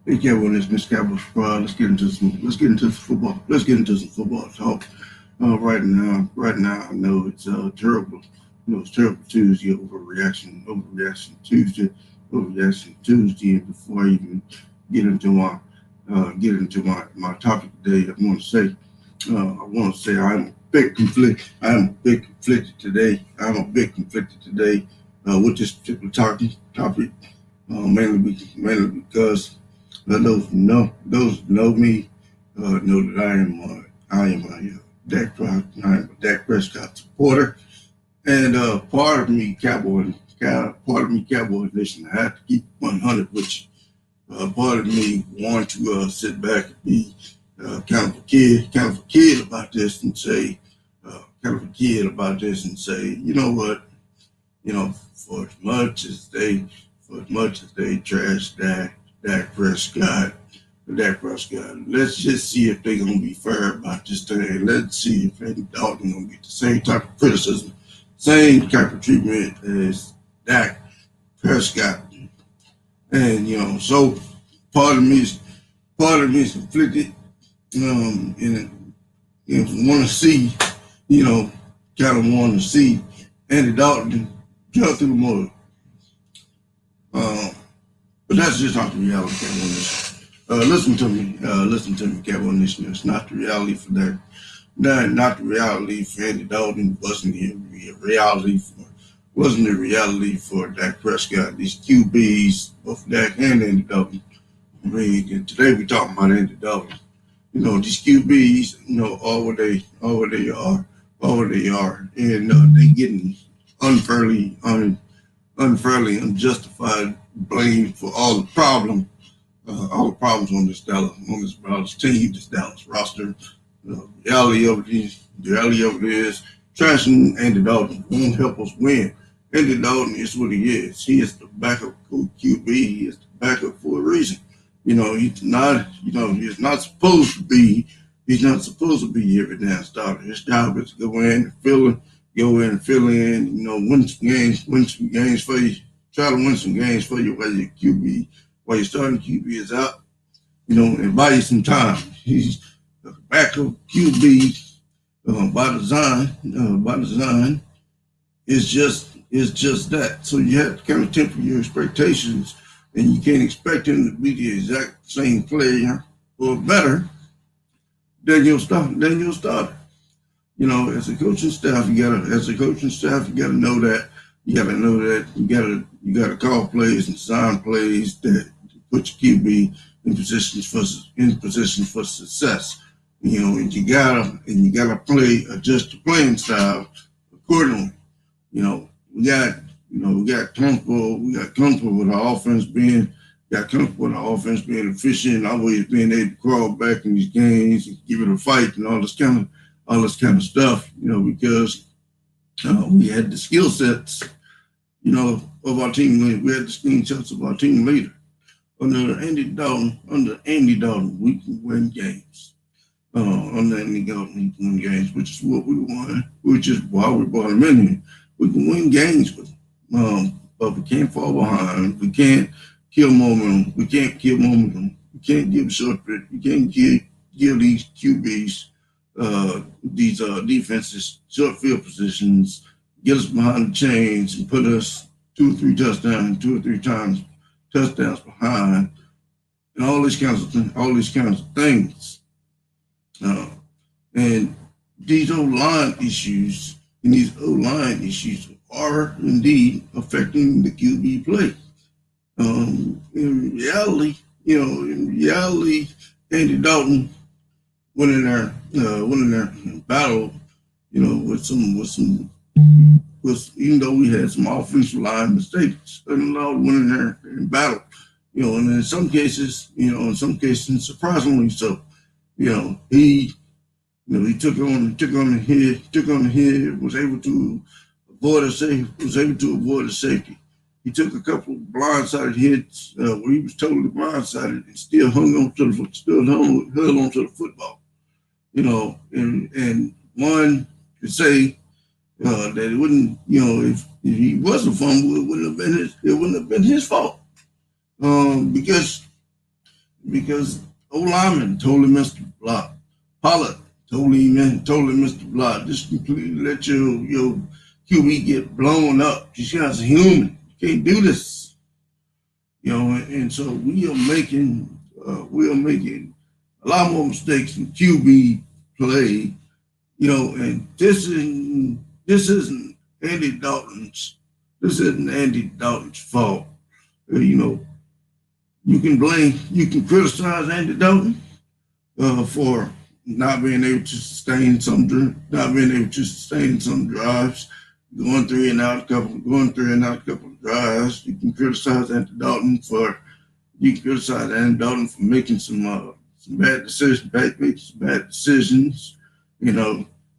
Hey, Kevin, it's Miss Cowboys. Let's get into some football. Let's get into some football talk. Right now, I know it's terrible. It's terrible Tuesday, overreaction Tuesday. And before I even get into my topic today, I want to say I'm a bit conflicted. I'm a bit conflicted today. With this particular topic, mainly because those who know me know that I am a Dak Prescott supporter, and part of me Cowboy Nation. I have to keep 100 with you. Part of me want to sit back and be kind of a kid about this and say, you know what, for as much as they trash Dak Prescott, let's just see if they're gonna be fair about this thing. Let's see if Andy Dalton gonna get the same type of criticism, same type of treatment as Dak Prescott. And so part of me is conflicted. And want to see, you know, kind of want to see Andy Dalton jump through the mud. Um, but that's just not the reality, Cowboy Nation. Listen to me, Cowboy Nation. It's not the reality for that. Not the reality for Andy Dalton. Wasn't the reality for Dak Prescott. These QBs, both Dak and Andy Dalton. I mean, today we talking about Andy Dalton. These QBs, all what they are, and they getting unfairly, unfairly, unjustified blame for all the problems on this Dallas team, this Dallas roster. The reality of it is, trashing Andy Dalton won't help us win. Andy Dalton is what he is. He is the backup QB. He is the backup for a reason. He's not supposed to be. He's not supposed to be every damn starter. His job is to go in and fill in. Win some games for you. Try to win some games for you while your starting QB is out. And buy you some time. He's a backup QB by design. It's just that. So you have to kind of temper your expectations, and you can't expect him to be the exact same player or better than your starter. As a coaching staff, you gotta know that. You gotta call plays and design plays that put your QB in position for success. And you gotta adjust your playing style accordingly. We got comfortable with our offense being efficient, always being able to crawl back in these games and give it a fight and all this kind of stuff. Because we had the skill sets, of our team leader. We had the skill sets of our team leader. Under Andy Dalton, we can win games. Under Andy Dalton, we can win games, which is what we want, which is why we brought him in here. We can win games with him. But we can't fall behind. We can't kill momentum. We can't give we can't give these QBs these defenses short field positions, get us behind the chains, and put us two or three touchdowns behind, and all these kinds of things. And these O-line issues are indeed affecting the QB play. In reality, Andy Dalton went in there in battle, even though we had some offensive line mistakes, and went in there in battle, and in some cases, surprisingly so, he took on the head, was able to avoid a safety. He took a couple of blindsided hits where he was totally blindsided and still held on to the football. And one could say that it wouldn't, if he was a fumble, it wouldn't have been his fault. Because because O-lineman totally missed the block. Pollard totally missed the block. Just completely let your QB get blown up. These guys are human. You can't do this. And so we are making a lot more mistakes in QB play. And this isn't Andy Dalton's. This isn't Andy Dalton's fault. You can criticize Andy Dalton for not being able to sustain some drives, going three and out a couple of drives. You can criticize Andy Dalton for making some bad decisions.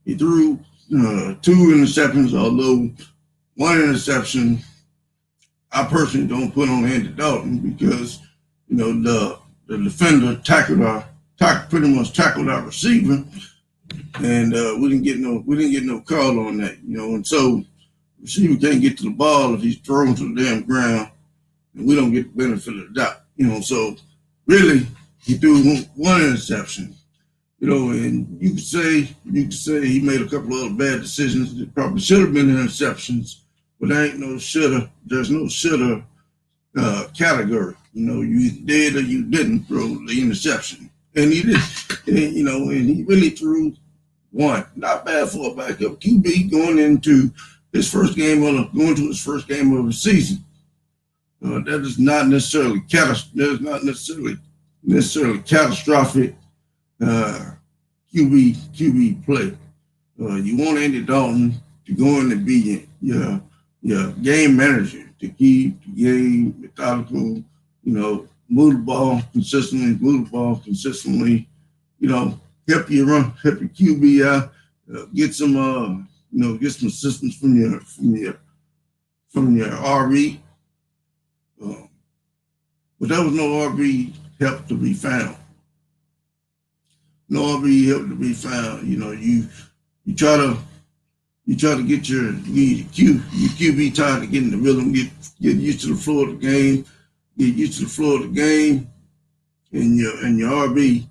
He threw two interceptions, although one interception I personally don't put on Andy Dalton because the defender pretty much tackled our receiver, and we didn't get no call on that. And so the receiver can't get to the ball if he's thrown to the damn ground, and we don't get the benefit of the doubt. So really he threw one interception. And you could say he made a couple of other bad decisions that probably should have been interceptions, but there ain't no shoulda. There's no shoulda category. You did or you didn't throw the interception, and he did. And he really threw one. Not bad for a backup QB going into his first game of the season. That is not necessarily catastrophic QB play. You want Andy Dalton to go in and be your game manager, to keep the game methodical, move the ball consistently, help your QB out, get some assistance from your RB. But there was no RB help to be found. No RB help to be found. You try to get your QB tired of getting the rhythm, get used to the flow of the game, and your RB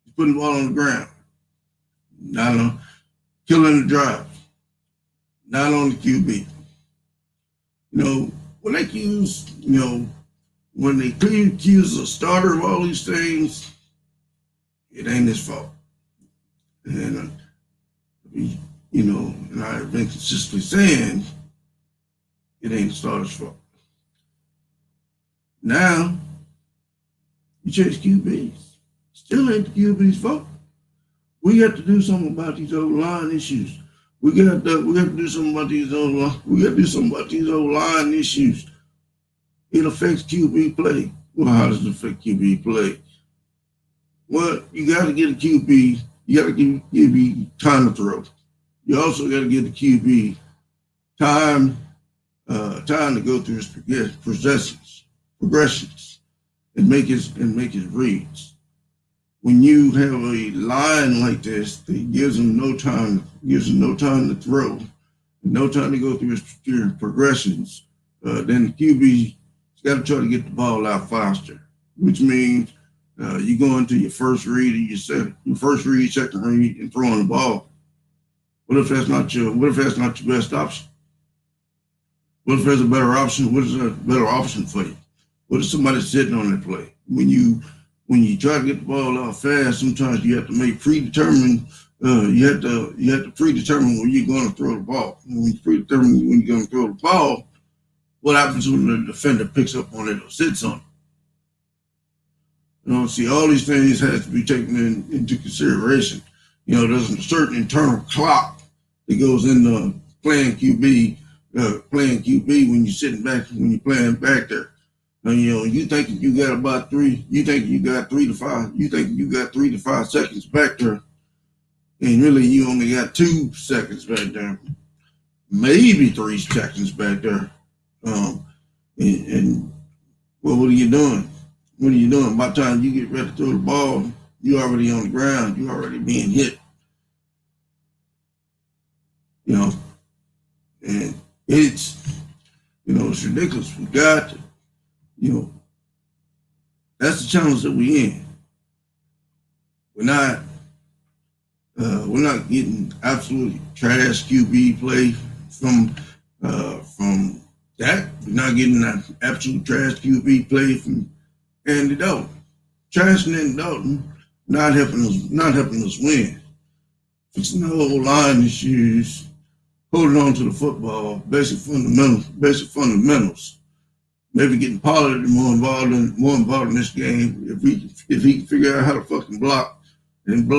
is putting the ball on the ground, not on killing the drive, not on the QB. When they accuse a starter of all these things, it ain't his fault. And and I've been consistently saying it ain't the starter's fault. Now you change QBs, still ain't the QB's fault. We got to do something about these old line issues. We got to do something about these old line issues. It affects QB play. Well, how does it affect QB play? Well, you got to get a QB. You got to give QB time to throw. You also got to give the QB time to go through his progressions, and make his reads. When you have a line like this that gives him no time to throw, no time to go through his progressions, then the QB got to try to get the ball out faster, which means you go into your first read and second read, and throwing the ball. What if that's not your best option? What if there's a better option? What is a better option for you? What if somebody's sitting on that play? When you try to get the ball out fast, sometimes you have to make predetermined. You have to predetermine when you're going to throw the ball. And when you predetermine when you're going to throw the ball, what happens when the defender picks up on it or sits on it? See, all these things have to be taken into consideration. There's a certain internal clock that goes into playing QB when you're sitting back, when you're playing back there. And, you think you got 3 to 5 seconds back there, and really you only got 2 seconds back there, maybe 3 seconds back there. And well, what are you doing? By the time you get ready to throw the ball, you're already on the ground. You're already being hit. And it's ridiculous. We got to, That's the challenge that we in. We're not getting absolutely trash QB play from that. We're not getting that absolute trash QB play from Andy Dalton. Trashing Andy Dalton, not helping us win. Fixing the whole line issues, holding on to the football, basic fundamentals. Maybe getting Pollard more involved in this game. If he can figure out how to fucking block and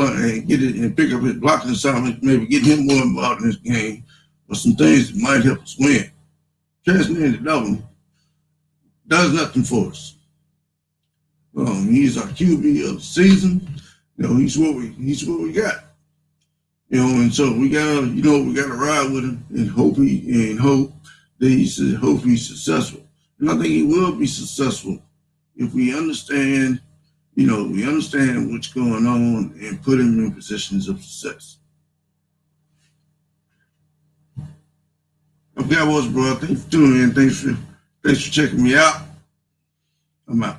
get it and pick up his blocking assignment, maybe get him more involved in this game, or some things that might help us win. Trashing Andy Dalton does nothing for us. He's our QB of the season. He's what we got. And so we gotta ride with him and hope he's successful. And I think he will be successful if we understand what's going on and put him in positions of success. Okay, Cowboys, bro. Thanks for tuning in. Thanks for checking me out. I'm out.